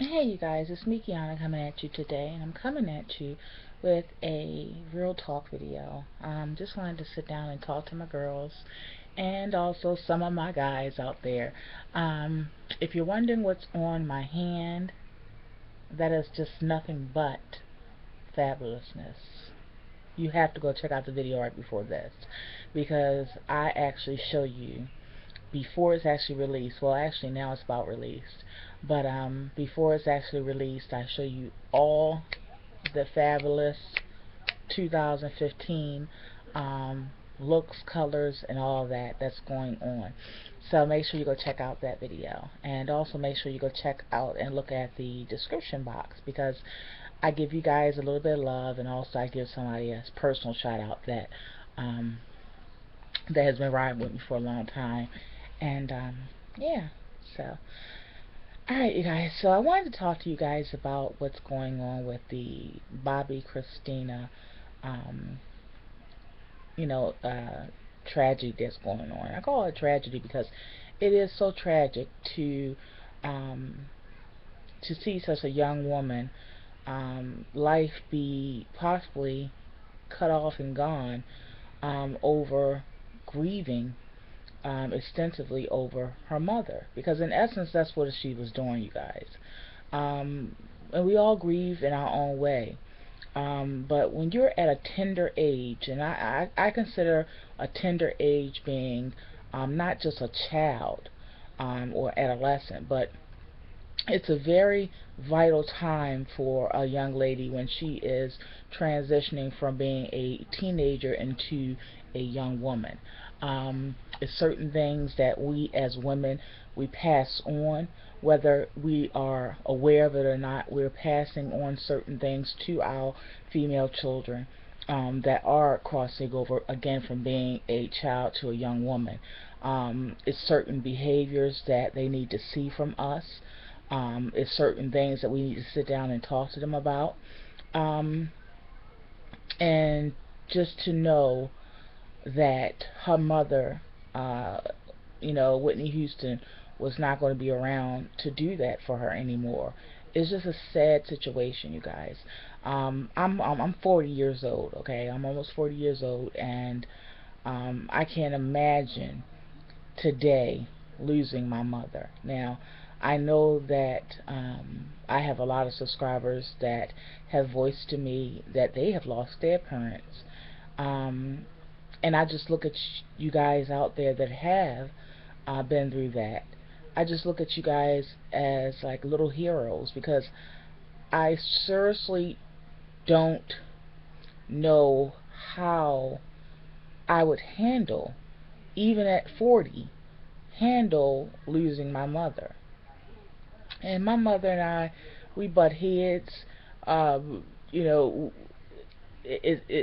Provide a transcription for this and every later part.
Hey you guys, it's me Kiana coming at you today, and I'm coming at you with a real talk video. Just wanted to sit down and talk to my girls and also some of my guys out there. Um, if you're wondering what's on my hand, that is just nothing but fabulousness. You have to go check out the video right before this because I actually show you before it's actually released. Well, actually now it's about released, but before it's actually released, I show you all the fabulous 2015 looks, colors, and all that that's going on. So make sure you go check out that video, and also make sure you go check out and look at the description box because I give you guys a little bit of love, and also I give somebody a personal shout out um, that has been riding with me for a long time. And yeah, so alright you guys, so I wanted to talk to you guys about what's going on with the Bobbi Kristina um, you know, tragedy that's going on. I call it tragedy because it is so tragic um, to see such a young woman life be possibly cut off and gone over grieving extensively over her mother, because in essence that's what she was doing, you guys. um, and we all grieve in our own way. But when you're at a tender age, and I consider a tender age being not just a child or adolescent, but it's a very vital time for a young lady when she is transitioning from being a teenager into a young woman. It's certain things that we as women we pass on, whether we are aware of it or not. We're passing on certain things to our female children that are crossing over again from being a child to a young woman. It's certain behaviors that they need to see from us. It's certain things that we need to sit down and talk to them about. Um, and just to know that her mother, uh, Whitney Houston, was not going to be around to do that for her anymore. It's just a sad situation, you guys. I'm 40 years old. Okay, I'm almost 40 years old, and I can't imagine today losing my mother. Now, I know that I have a lot of subscribers that have voiced to me that they have lost their parents. Um, and I just look at you guys out there that have been through that. I just look at you guys as like little heroes because I seriously don't know how I would handle, even at 40, handle losing my mother. And my mother and I, we butt heads. You know,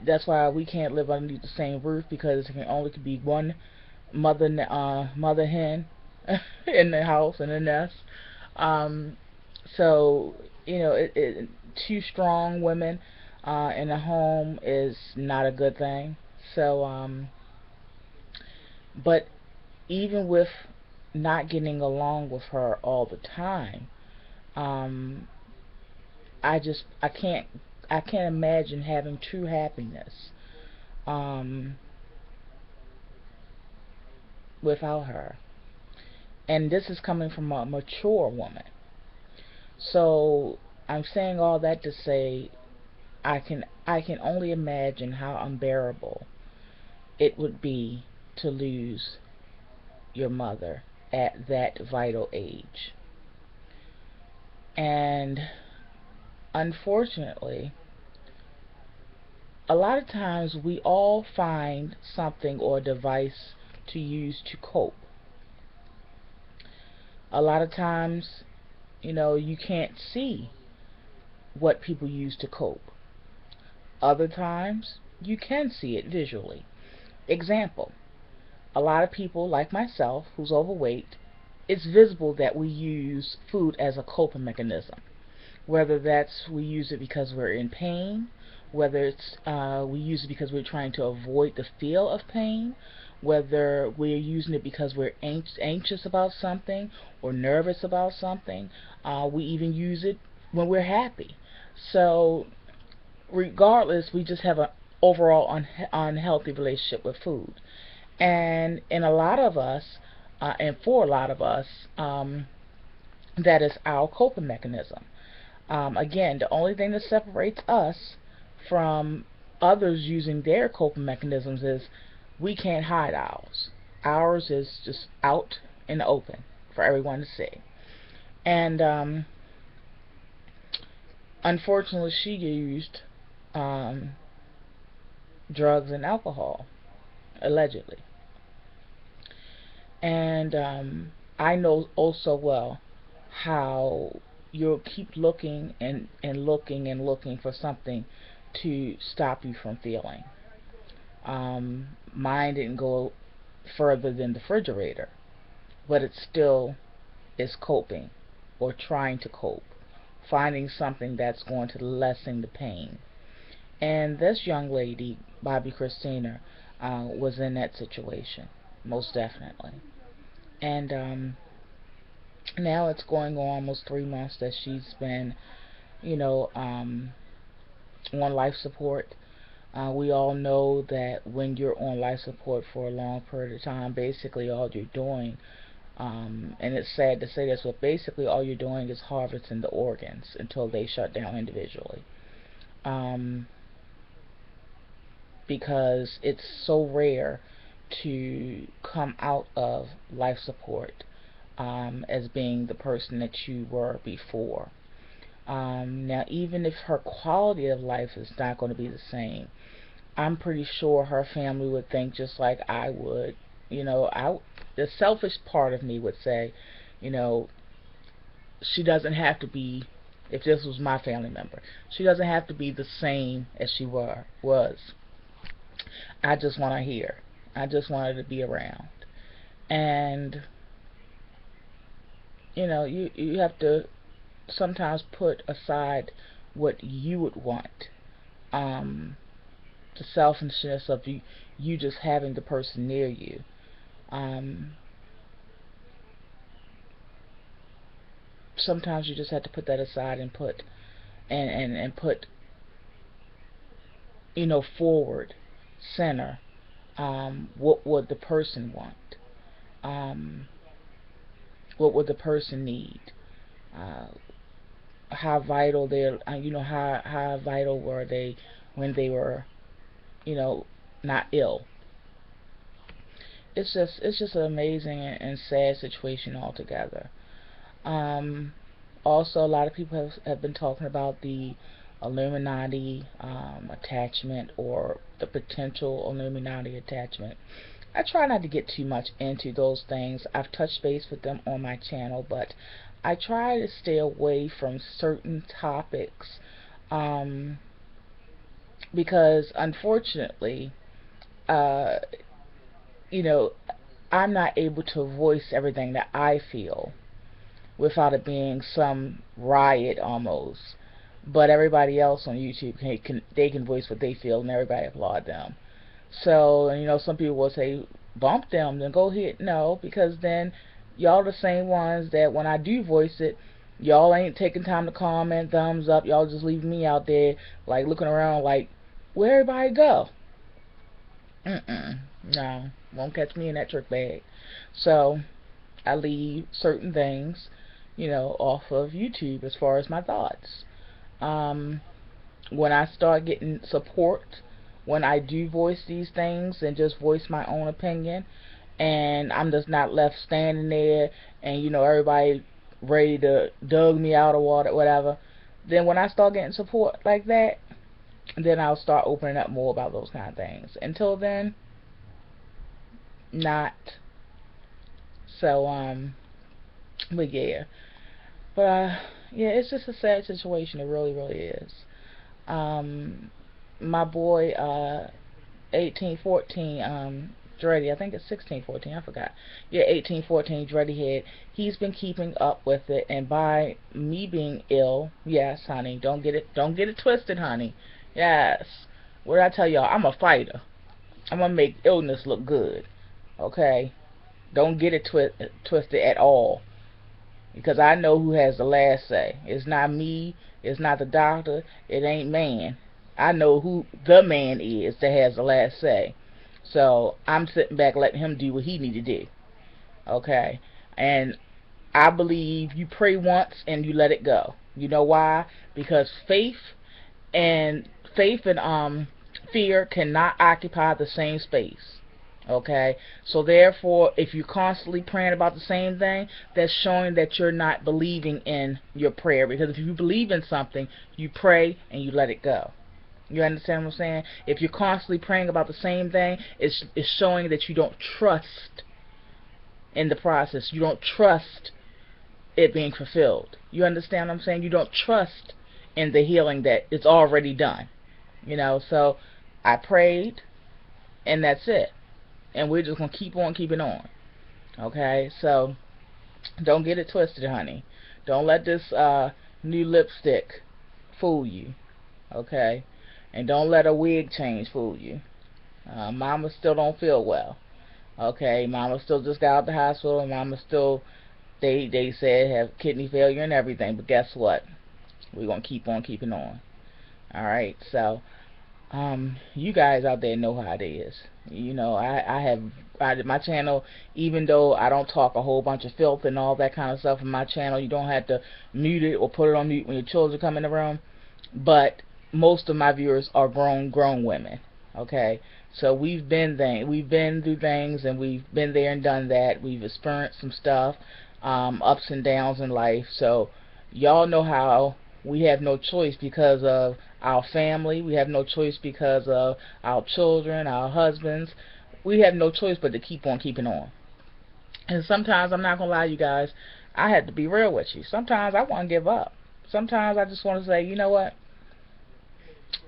that's why we can't live underneath the same roof because it can only be one mother hen in the house in the nest. Um, so two strong women in a home is not a good thing. So but even with not getting along with her all the time, um, I can't imagine having true happiness um, without her. And this is coming from a mature woman. So I'm saying all that to say I can only imagine how unbearable it would be to lose your mother at that vital age. And unfortunately, a lot of times we all find something or device to use to cope. A lot of times, you can't see what people use to cope. Other times, you can see it visually. Example, a lot of people like myself who's overweight, it's visible that we use food as a coping mechanism. Whether that's we use it because we're in pain, whether it's we use it because we're trying to avoid the feel of pain, whether we're using it because we're anxious about something or nervous about something. We even use it when we're happy. So regardless, we just have an overall unhealthy relationship with food. And in a lot of us, and for a lot of us, that is our coping mechanism. Again, the only thing that separates us from others using their coping mechanisms is we can't hide ours. Ours is just out in the open for everyone to see. And unfortunately, she used um, drugs and alcohol, allegedly. And I know also well how you'll keep looking and looking and looking for something to stop you from feeling. Mine didn't go further than the refrigerator, but it still is coping or trying to cope, finding something that's going to lessen the pain. And this young lady, Bobbi Kristina, was in that situation, most definitely. And now it's going on almost 3 months that she's been, you know, on life support. We all know that when you're on life support for a long period of time, basically all you're doing, and it's sad to say this, but basically all you're doing is harvesting the organs until they shut down individually. Because it's so rare to come out of life support as being the person that you were before. Now, even if her quality of life is not going to be the same, I'm pretty sure her family would think just like I would. The selfish part of me would say, you know, she doesn't have to be, if this was my family member, she doesn't have to be the same as she was. I just want her here. I just want her to be around. And, you have to sometimes put aside what you would want. The selfishness of you just having the person near you. Sometimes you just have to put that aside and put forward, center. What would the person want? What would the person need? How vital how vital were they when they were, not ill? It's just an amazing and sad situation altogether. Also, a lot of people have been talking about the Illuminati attachment, or the potential Illuminati attachment. I try not to get too much into those things. I've touched base with them on my channel, but I try to stay away from certain topics because unfortunately, uh, I'm not able to voice everything that I feel without it being some riot almost. But everybody else on YouTube can voice what they feel, and everybody applaud them. So, some people will say, bump them, then go ahead. No, because then y'all the same ones that when I do voice it, y'all ain't taking time to comment, thumbs up. Y'all just leave me out there like looking around like, where everybody go? No, won't catch me in that trick bag. So I leave certain things, off of YouTube as far as my thoughts. When I start getting support, when I do voice these things and just voice my own opinion, and I'm just not left standing there and everybody ready to dug me out or whatever, then when I start getting support like that, then I'll start opening up more about those kind of things. Until then, not. So but yeah. But yeah, it's just a sad situation. It really, really is. My boy, 1814, Dreddy, I think it's 1614, I forgot. Yeah, 1814, Dreddy Head. He's been keeping up with it, and by me being ill, yes, honey, don't get it twisted, honey. Yes. What did I tell y'all? I'm a fighter. I'm gonna make illness look good. Okay? Don't get it twisted at all. Because I know who has the last say. It's not me. It's not the doctor. It ain't man. I know who the man is that has the last say. So I'm sitting back letting him do what he need to do. Okay? And I believe you pray once and you let it go. You know why? Because and faith and fear cannot occupy the same space. Okay, so therefore, if you're constantly praying about the same thing, that's showing that you're not believing in your prayer. Because if you believe in something, you pray and you let it go. You understand what I'm saying? If you're constantly praying about the same thing, it's showing that you don't trust in the process. You don't trust it being fulfilled. You understand what I'm saying? You don't trust in the healing that it's already done. You know, so I prayed, and that's it. And we're just going to keep on keeping on. Okay? So, don't get it twisted, honey. Don't let this new lipstick fool you. Okay? And don't let a wig change fool you. Mama still don't feel well. Okay? Mama still just got out the hospital, and Mama still, they said, have kidney failure and everything. But guess what? We're going to keep on keeping on. Alright? So, you guys out there know how it is. You know, my channel, even though I don't talk a whole bunch of filth and all that kind of stuff in my channel, you don't have to mute it or put it on mute when your children come in the room, but most of my viewers are grown women. Okay, so we've been through things, and we've been there and done that. We've experienced some stuff, ups and downs in life. So y'all know how we have no choice because of our family. We have no choice because of our children, our husbands. We have no choice but to keep on keeping on. And sometimes, I'm not going to lie, you guys, I had to be real with you. Sometimes I want to give up. Sometimes I just want to say, you know what?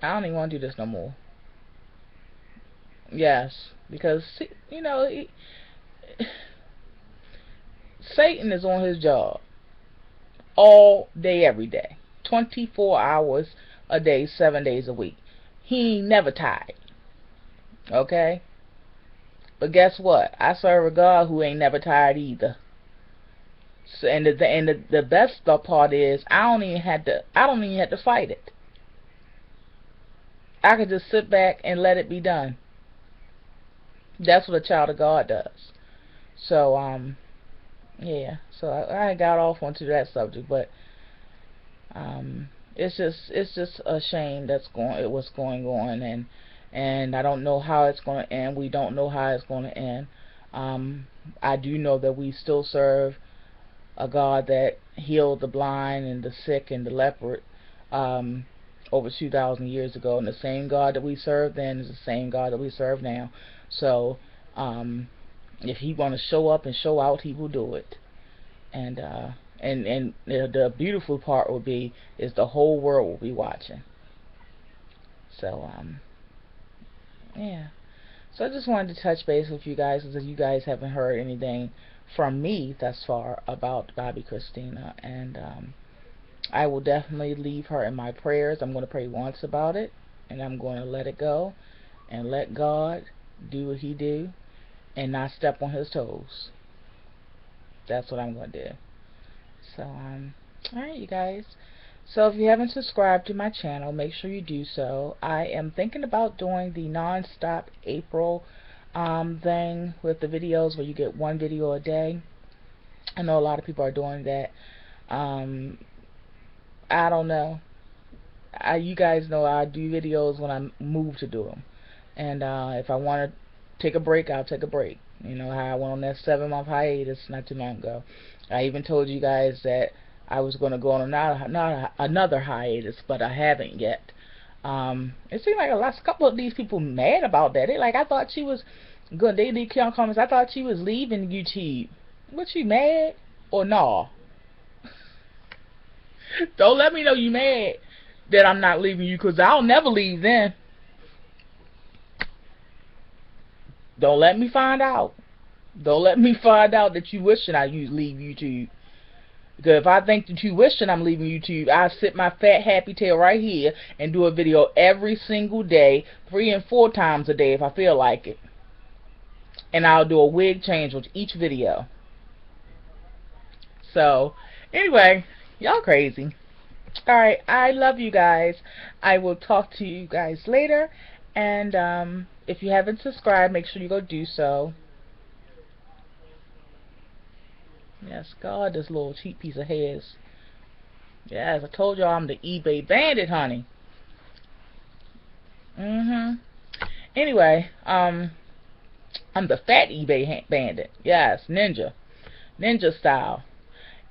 I don't even want to do this no more. Yes, because, you know, Satan is on his job all day, every day. 24 hours a day, 7 days a week. He ain't never tired. Okay? But guess what? I serve a God who ain't never tired either. So, and the best part is I don't even have to fight it. I could just sit back and let it be done. That's what a child of God does. So yeah. So I got off onto that subject, but it's just a shame what's going on, and I don't know how it's going to end. We don't know how it's going to end. I do know that we still serve a God that healed the blind and the sick and the leopard over 2,000 years ago, and the same God that we served then is the same God that we serve now. So if He want to show up and show out, He will do it. And the beautiful part will be is the whole world will be watching. So yeah. So I just wanted to touch base with you guys, because you guys haven't heard anything from me thus far about Bobbi Kristina, and I will definitely leave her in my prayers. I'm going to pray once about it, and I'm going to let it go and let God do what He do and not step on His toes. That's what I'm going to do. So alright, you guys. So if you haven't subscribed to my channel, make sure you do so. I am thinking about doing the non-stop April thing with the videos where you get one video a day. I know a lot of people are doing that. I don't know. You guys know I do videos when I move to do them. And if I want to take a break, I'll take a break. You know how I went on that 7-month hiatus not too long ago. I even told you guys that I was going to go on another hiatus, but I haven't yet. It seemed like a couple of these people mad about that. They like, I thought she was good. They leave comments. I thought she was leaving YouTube. Was she mad or no? Don't let me know you mad that I'm not leaving you, because I'll never leave then. Don't let me find out. Don't let me find out that you wishing I leave YouTube. Because if I think that you wishing I'm leaving YouTube, I'll sit my fat happy tail right here and do a video every single day, 3 and 4 times a day if I feel like it. and I'll do a wig change with each video. So anyway, y'all crazy. Alright, I love you guys. I will talk to you guys later. And if you haven't subscribed, make sure you go do so. Yes, God, this little cheap piece of hairs. Yes, I told y'all I'm the eBay bandit, honey. Anyway, I'm the fat eBay bandit. Yes, ninja style.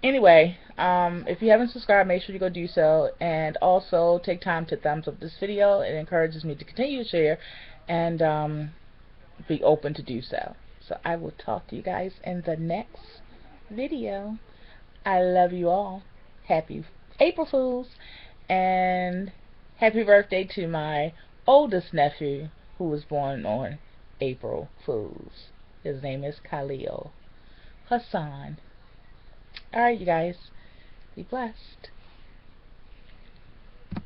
Anyway, if you haven't subscribed, make sure you go do so, and also take time to thumbs up this video. It encourages me to continue to share and be open to do so. So I will talk to you guys in the next video. I love you all. Happy April Fools, and happy birthday to my oldest nephew who was born on April Fools. His name is Khalil Hassan. Alright, you guys. Be blessed.